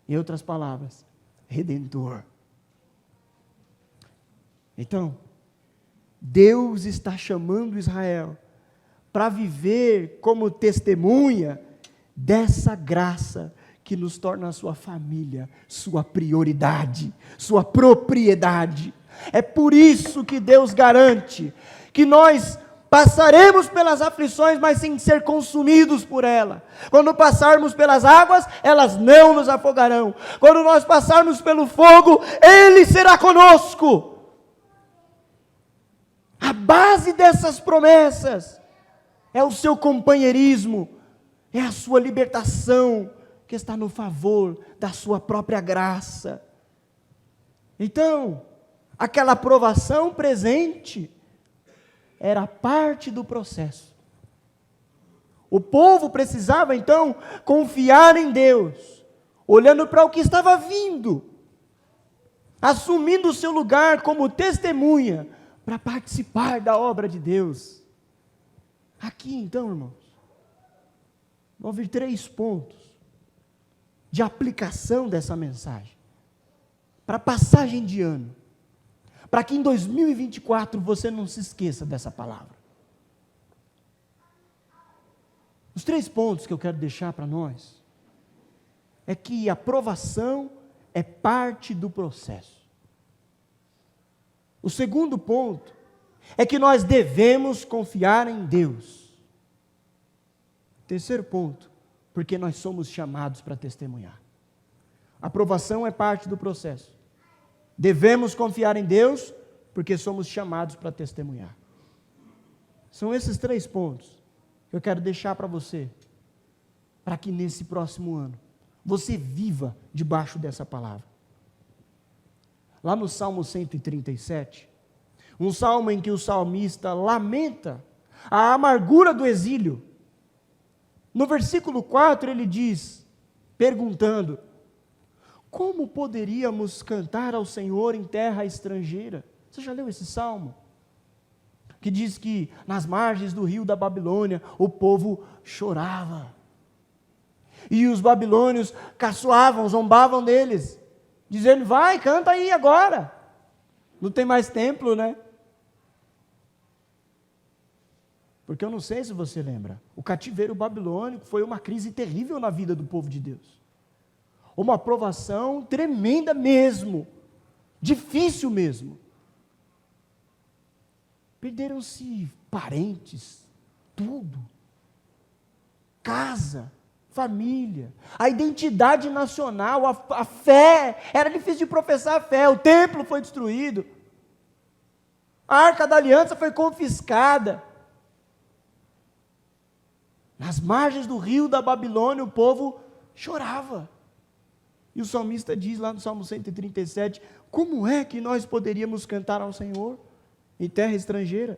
Em outras palavras, redentor. Então, Deus está chamando Israel para viver como testemunha dessa graça que nos torna a sua família, sua prioridade, sua propriedade. É por isso que Deus garante que nós passaremos pelas aflições, mas sem ser consumidos por ela. Quando passarmos pelas águas, elas não nos afogarão. Quando nós passarmos pelo fogo, Ele será conosco. A base dessas promessas é o seu companheirismo, é a sua libertação, que está no favor da sua própria graça. Então, aquela provação presente era parte do processo. O povo precisava então confiar em Deus, olhando para o que estava vindo, assumindo o seu lugar como testemunha para participar da obra de Deus. Aqui então, irmãos, vão vir 3 pontos de aplicação dessa mensagem, para passagem de ano, para que em 2024 você não se esqueça dessa palavra. Os 3 pontos que eu quero deixar para nós, é que a provação é parte do processo. O segundo ponto, é que nós devemos confiar em Deus. Terceiro ponto, porque nós somos chamados para testemunhar. A aprovação é parte do processo. Devemos confiar em Deus, porque somos chamados para testemunhar. São esses 3 pontos que eu quero deixar para você, para que nesse próximo ano, você viva debaixo dessa palavra. Lá no Salmo 137, um salmo em que o salmista lamenta a amargura do exílio. No versículo 4 ele diz, perguntando, como poderíamos cantar ao Senhor em terra estrangeira? Você já leu esse salmo? Que diz que nas margens do rio da Babilônia, o povo chorava. E os babilônios caçoavam, zombavam deles, dizendo, vai, canta aí agora. Não tem mais templo, né? Porque eu não sei se você lembra, o cativeiro babilônico foi uma crise terrível na vida do povo de Deus. Uma provação tremenda mesmo, difícil mesmo. Perderam-se parentes, tudo. Casa, família, a identidade nacional, a fé, era difícil de professar a fé, o templo foi destruído, a Arca da Aliança foi confiscada. Nas margens do rio da Babilônia, o povo chorava. E o salmista diz lá no Salmo 137, como é que nós poderíamos cantar ao Senhor em terra estrangeira?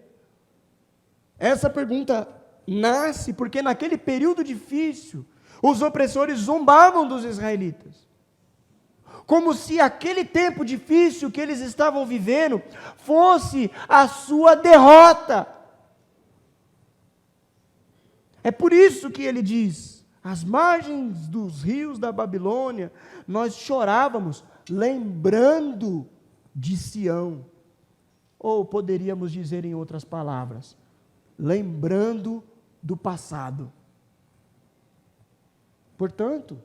Essa pergunta nasce porque naquele período difícil, os opressores zombavam dos israelitas. Como se aquele tempo difícil que eles estavam vivendo fosse a sua derrota. É por isso que ele diz: às margens dos rios da Babilônia, nós chorávamos, lembrando de Sião. Ou poderíamos dizer em outras palavras, lembrando do passado. Portanto,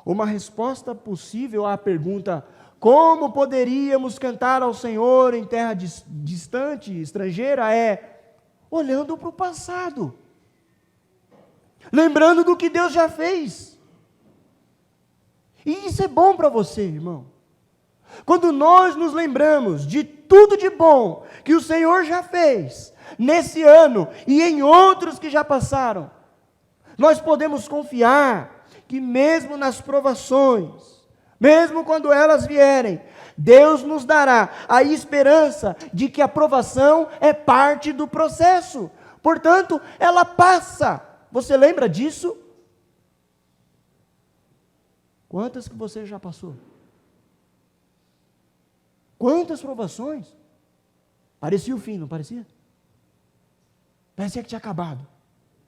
uma resposta possível à pergunta: como poderíamos cantar ao Senhor em terra distante, estrangeira, é olhando para o passado, lembrando do que Deus já fez. E isso é bom para você, irmão. Quando nós nos lembramos de tudo de bom que o Senhor já fez nesse ano e em outros que já passaram, nós podemos confiar que mesmo nas provações, mesmo quando elas vierem, Deus nos dará a esperança de que a provação é parte do processo. Portanto, ela passa. Você lembra disso? Quantas que você já passou? Quantas provações? Parecia o fim, não parecia? Parecia que tinha acabado.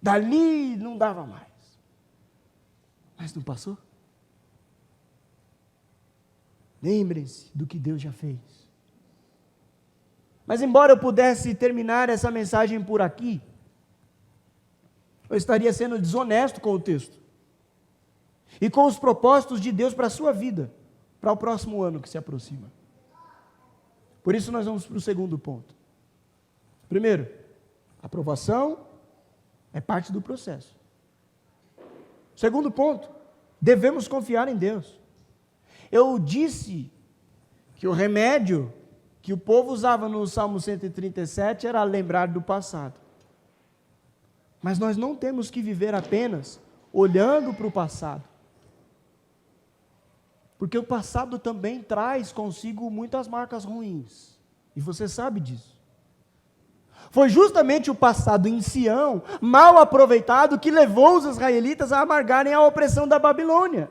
Dali não dava mais. Mas não passou? Lembre-se do que Deus já fez. Mas embora eu pudesse terminar essa mensagem por aqui, eu estaria sendo desonesto com o texto e com os propósitos de Deus para a sua vida, para o próximo ano que se aproxima. Por isso nós vamos para o segundo ponto. Primeiro, a aprovação é parte do processo. Segundo ponto, devemos confiar em Deus. Eu disse que o remédio que o povo usava no Salmo 137 era lembrar do passado. Mas nós não temos que viver apenas olhando para o passado. Porque o passado também traz consigo muitas marcas ruins. E você sabe disso. Foi justamente o passado em Sião, mal aproveitado, que levou os israelitas a amargarem a opressão da Babilônia.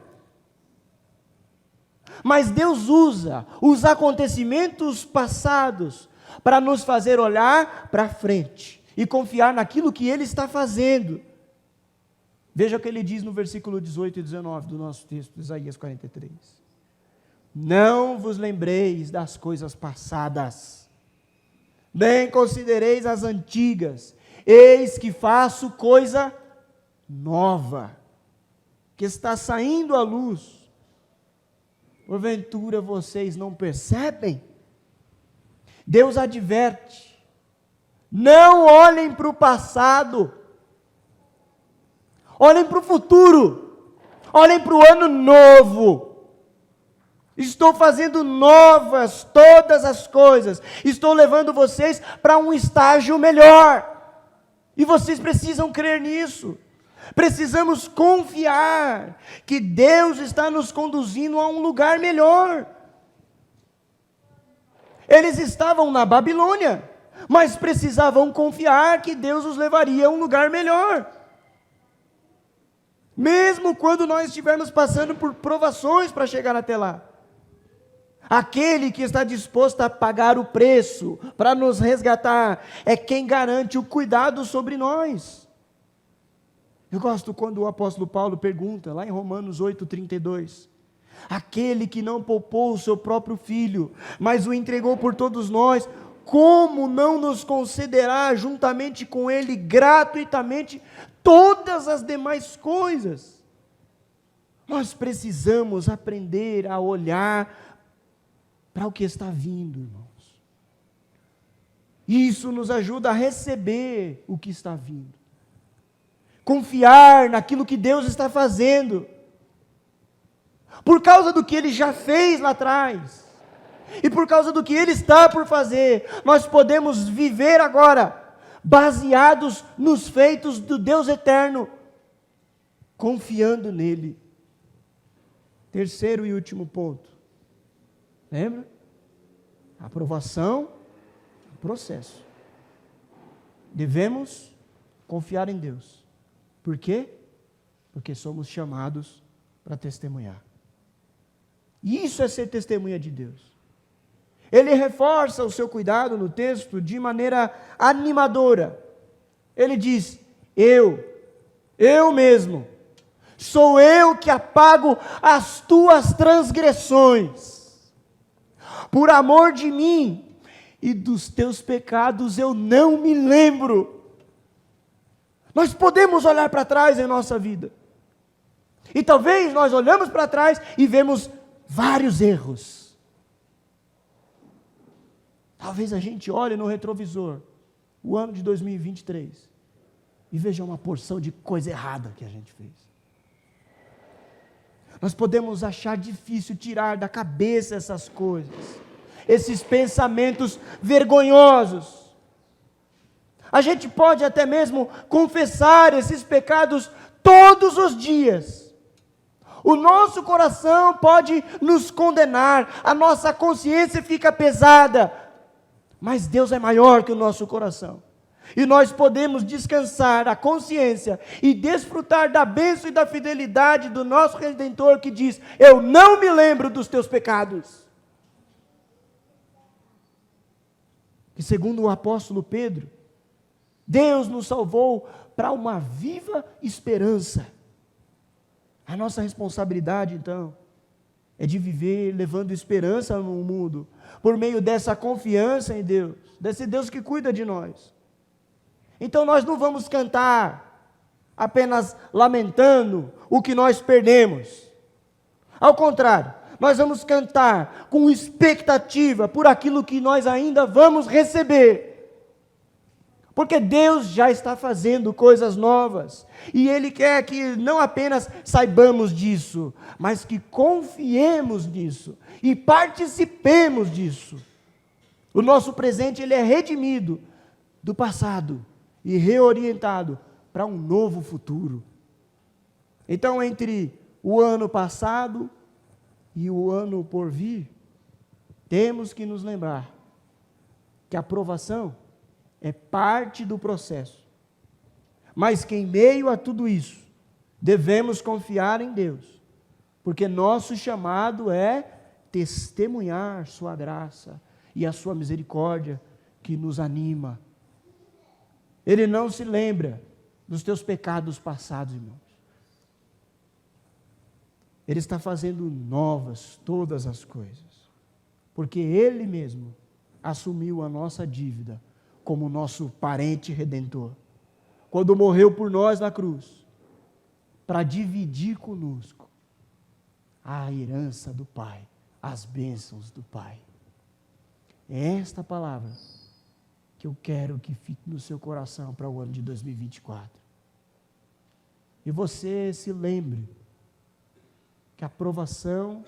Mas Deus usa os acontecimentos passados para nos fazer olhar para frente e confiar naquilo que Ele está fazendo. Veja o que Ele diz no versículo 18 e 19 do nosso texto, Isaías 43. Não vos lembreis das coisas passadas, nem considereis as antigas. Eis que faço coisa nova, que está saindo à luz. Porventura vocês não percebem? Deus adverte: não olhem para o passado, olhem para o futuro, olhem para o ano novo. Estou fazendo novas todas as coisas, estou levando vocês para um estágio melhor, e vocês precisam crer nisso. Precisamos confiar que Deus está nos conduzindo a um lugar melhor. Eles estavam na Babilônia, mas precisavam confiar que Deus os levaria a um lugar melhor. Mesmo quando nós estivermos passando por provações para chegar até lá, aquele que está disposto a pagar o preço para nos resgatar é quem garante o cuidado sobre nós. Eu gosto quando o apóstolo Paulo pergunta, lá em Romanos 8:32, aquele que não poupou o seu próprio filho, mas o entregou por todos nós, como não nos concederá juntamente com ele gratuitamente todas as demais coisas? Nós precisamos aprender a olhar para o que está vindo, irmãos. Isso nos ajuda a receber o que está vindo. Confiar naquilo que Deus está fazendo, por causa do que Ele já fez lá atrás, e por causa do que Ele está por fazer, nós podemos viver agora, baseados nos feitos do Deus eterno, confiando nele. Terceiro e último ponto, lembra? Aprovação, processo. Devemos confiar em Deus. Por quê? Porque somos chamados para testemunhar. Isso é ser testemunha de Deus. Ele reforça o seu cuidado no texto de maneira animadora. Ele diz: eu eu mesmo, sou eu que apago as tuas transgressões. Por amor de mim e dos teus pecados eu não me lembro. Nós podemos olhar para trás em nossa vida. E talvez nós olhamos para trás e vemos vários erros. Talvez a gente olhe no retrovisor, o ano de 2023, e veja uma porção de coisa errada que a gente fez. Nós podemos achar difícil tirar da cabeça essas coisas, esses pensamentos vergonhosos. A gente pode até mesmo confessar esses pecados todos os dias. O nosso coração pode nos condenar, a nossa consciência fica pesada, mas Deus é maior que o nosso coração. E nós podemos descansar a consciência e desfrutar da bênção e da fidelidade do nosso Redentor que diz: eu não me lembro dos teus pecados. E segundo o apóstolo Pedro, Deus nos salvou para uma viva esperança. A nossa responsabilidade, então, é de viver levando esperança no mundo, por meio dessa confiança em Deus, desse Deus que cuida de nós. Então nós não vamos cantar apenas lamentando o que nós perdemos. Ao contrário, nós vamos cantar com expectativa por aquilo que nós ainda vamos receber. Porque Deus já está fazendo coisas novas. E Ele quer que não apenas saibamos disso, mas que confiemos nisso e participemos disso. O nosso presente ele é redimido do passado e reorientado para um novo futuro. Então, entre o ano passado e o ano por vir, temos que nos lembrar que a provação é parte do processo, mas que em meio a tudo isso, devemos confiar em Deus, porque nosso chamado é testemunhar sua graça e a sua misericórdia que nos anima. Ele não se lembra dos teus pecados passados, irmãos. Ele está fazendo novas todas as coisas, porque Ele mesmo assumiu a nossa dívida como nosso parente redentor, quando morreu por nós na cruz, para dividir conosco a herança do Pai, as bênçãos do Pai. É esta palavra que eu quero que fique no seu coração para o ano de 2024. E você se lembre que a provação,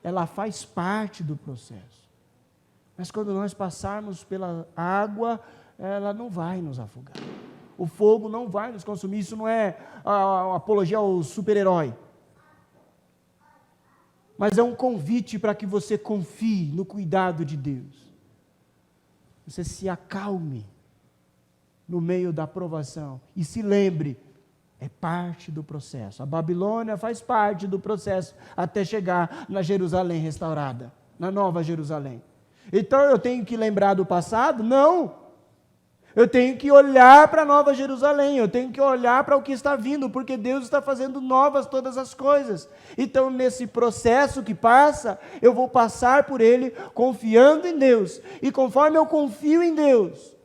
ela faz parte do processo. Mas quando nós passarmos pela água, ela não vai nos afogar. O fogo não vai nos consumir. Isso não é a apologia ao super-herói. Mas é um convite para que você confie no cuidado de Deus. Você se acalme no meio da provação e se lembre, é parte do processo. A Babilônia faz parte do processo até chegar na Jerusalém restaurada, na Nova Jerusalém. Então eu tenho que lembrar do passado? Não. Eu tenho que olhar para a Nova Jerusalém, eu tenho que olhar para o que está vindo, porque Deus está fazendo novas todas as coisas. Então, nesse processo que passa, eu vou passar por ele confiando em Deus. E conforme eu confio em Deus,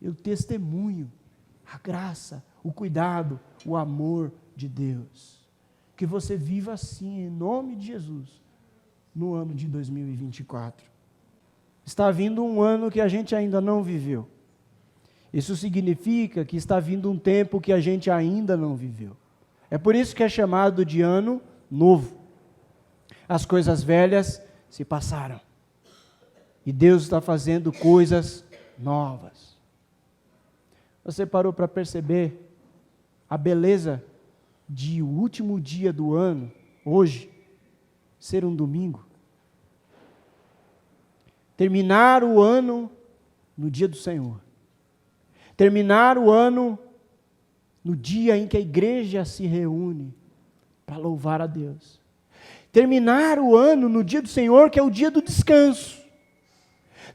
eu testemunho a graça, o cuidado, o amor de Deus. Que você viva assim, em nome de Jesus, no ano de 2024. Está vindo um ano que a gente ainda não viveu. Isso significa que está vindo um tempo que a gente ainda não viveu. É por isso que é chamado de ano novo. As coisas velhas se passaram. E Deus está fazendo coisas novas. Você parou para perceber a beleza de o último dia do ano, hoje, ser um domingo? Terminar o ano no dia do Senhor. Terminar o ano no dia em que a igreja se reúne para louvar a Deus. Terminar o ano no dia do Senhor, que é o dia do descanso.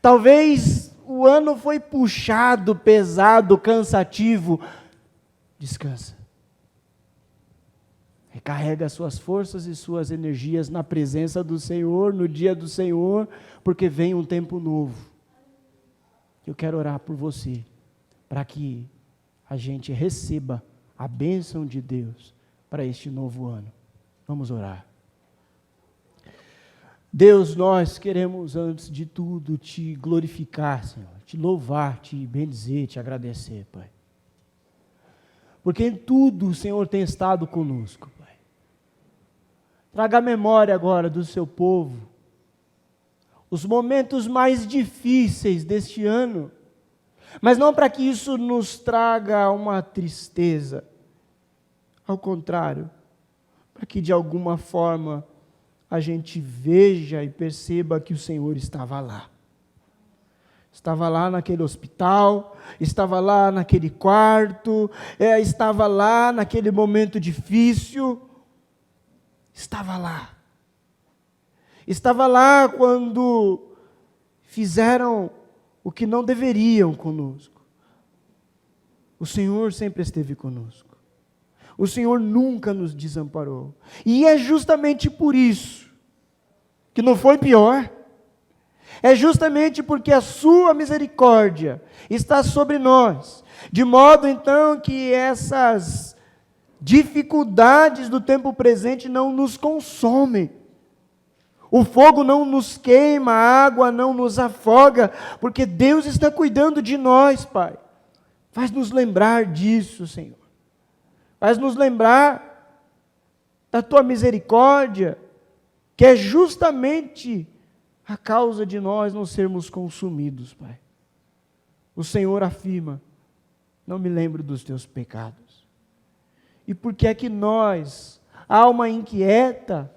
Talvez o ano foi puxado, pesado, cansativo. Descansa. Recarrega suas forças e suas energias na presença do Senhor, no dia do Senhor, porque vem um tempo novo. Eu quero orar por você, para que a gente receba a bênção de Deus para este novo ano. Vamos orar. Deus, nós queremos, antes de tudo, te glorificar, Senhor, te louvar, te bendizer, te agradecer, Pai. Porque em tudo o Senhor tem estado conosco, Pai. Traga a memória agora do seu povo, os momentos mais difíceis deste ano, mas não para que isso nos traga uma tristeza, ao contrário, para que de alguma forma a gente veja e perceba que o Senhor estava lá. Estava lá naquele hospital, estava lá naquele quarto, estava lá naquele momento difícil, estava lá. Estava lá quando fizeram o que não deveriam conosco. O Senhor sempre esteve conosco. O Senhor nunca nos desamparou. E é justamente por isso que não foi pior. É justamente porque a sua misericórdia está sobre nós, de modo então que essas dificuldades do tempo presente não nos consomem. O fogo não nos queima, a água não nos afoga, porque Deus está cuidando de nós, Pai. Faz nos lembrar disso, Senhor. Faz nos lembrar da tua misericórdia, que é justamente a causa de nós não sermos consumidos, Pai. O Senhor afirma: não me lembro dos teus pecados. E por que é que nós, alma inquieta,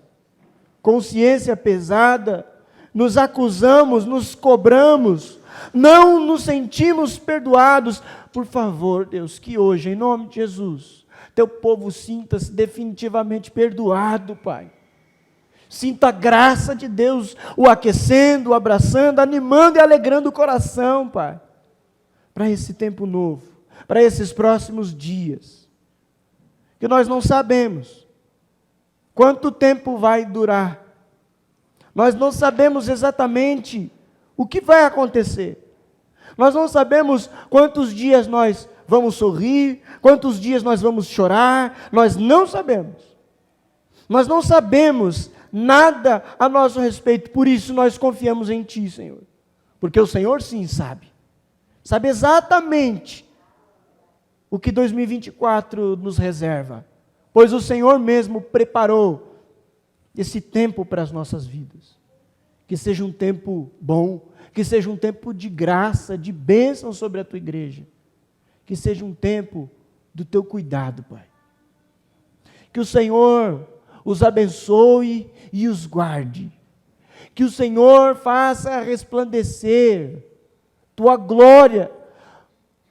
consciência pesada, nos acusamos, nos cobramos, não nos sentimos perdoados? Por favor, Deus, que hoje, em nome de Jesus, teu povo sinta-se definitivamente perdoado, Pai. Sinta a graça de Deus o aquecendo, o abraçando, animando e alegrando o coração, Pai, para esse tempo novo, para esses próximos dias, que nós não sabemos quanto tempo vai durar, nós não sabemos exatamente o que vai acontecer, nós não sabemos quantos dias nós vamos sorrir, quantos dias nós vamos chorar, nós não sabemos nada a nosso respeito, por isso nós confiamos em Ti, Senhor, porque o Senhor sim sabe exatamente o que 2024 nos reserva, pois o Senhor mesmo preparou esse tempo para as nossas vidas, que seja um tempo bom, que seja um tempo de graça, de bênção sobre a Tua igreja, que seja um tempo do Teu cuidado, Pai, que o Senhor os abençoe e os guarde, que o Senhor faça resplandecer Tua glória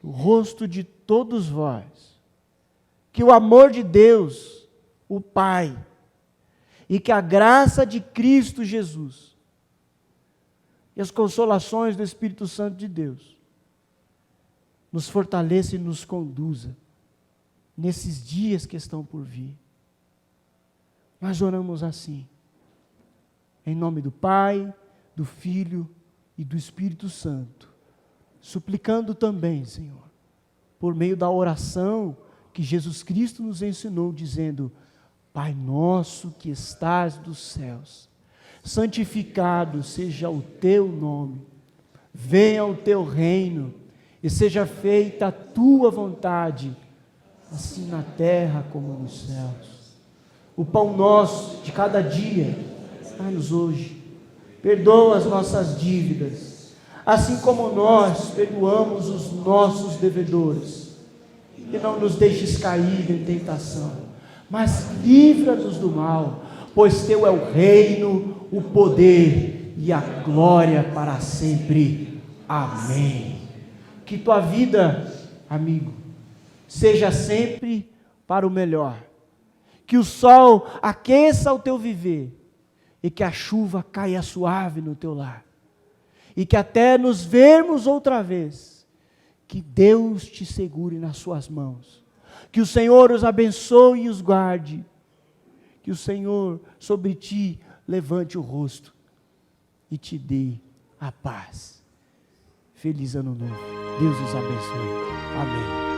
no rosto de todos vós, que o amor de Deus, o Pai, e que a graça de Cristo Jesus, e as consolações do Espírito Santo de Deus, nos fortaleça e nos conduza, nesses dias que estão por vir. Nós oramos assim, em nome do Pai, do Filho e do Espírito Santo, suplicando também, Senhor, por meio da oração que Jesus Cristo nos ensinou, dizendo: Pai nosso que estás nos céus, santificado seja o Teu nome, venha o Teu reino, e seja feita a Tua vontade, assim na terra como nos céus. O pão nosso de cada dia, dai-nos hoje. Perdoa as nossas dívidas, assim como nós perdoamos os nossos devedores. E não nos deixes cair em tentação, mas livra-nos do mal, pois Teu é o reino, o poder e a glória para sempre. Amém. Que tua vida, amigo, seja sempre para o melhor. Que o sol aqueça o teu viver e que a chuva caia suave no teu lar. E que até nos vermos outra vez, que Deus te segure nas suas mãos. Que o Senhor os abençoe e os guarde. que o Senhor sobre ti levante o rosto e te dê a paz. Feliz ano novo. Deus os abençoe. Amém.